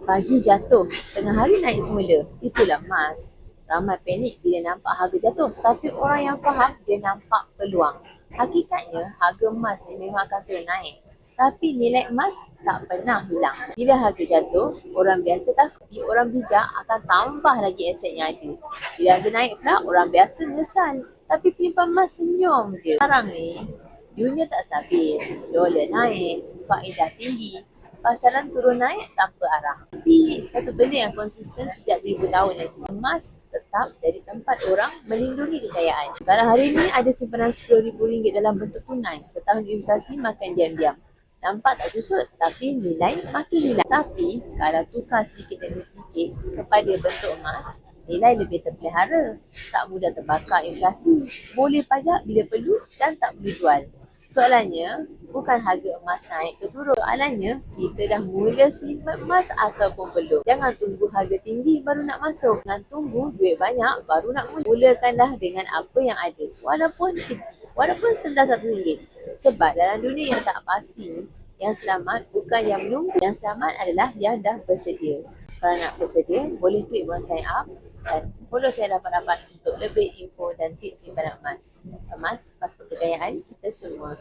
Pagi jatuh, tengah hari naik semula. Itulah emas. Ramai panik bila nampak harga jatuh. Tapi orang yang faham, dia nampak peluang. Hakikatnya, harga emas ni memang akan terus naik. Tapi nilai emas tak pernah hilang. Bila harga jatuh, orang biasa tapi orang bijak akan tambah lagi aset yang ada. Bila harga naik pula, orang biasa menyesal. Tapi penyimpan emas senyum je. Sekarang ni, dunia tak stabil. Dolar naik, faedah tinggi. Pasaran turun naik tanpa arah. Tapi satu benda yang konsisten sejak beribu tahun lagi. Emas tetap jadi tempat orang melindungi kekayaan. Kalau hari ini ada simpanan RM10,000 dalam bentuk tunai, setahun inflasi makan diam-diam. Nampak tak kusut, tapi nilai makin hilang. Tapi kalau tukar sedikit demi sedikit kepada bentuk emas, nilai lebih terpelihara, tak mudah terbakar inflasi, boleh pajak bila perlu dan tak perlu jual. Soalannya, bukan harga emas naik ke turun. Soalannya, kita dah mula simpan emas ataupun belum. Jangan tunggu harga tinggi baru nak masuk. Jangan tunggu duit banyak baru nak mula. Mulakanlah dengan apa yang ada. Walaupun kecil. Walaupun sendah RM1. Sebab dalam dunia yang tak pasti, yang selamat bukan yang menunggu. Yang selamat adalah yang dah bersedia. Kalau nak bersedia, boleh klik butang sign up dan follow saya dapat-dapat untuk lebih info dan tips simpanan emas. Emas, pasport kekayaan kita semua.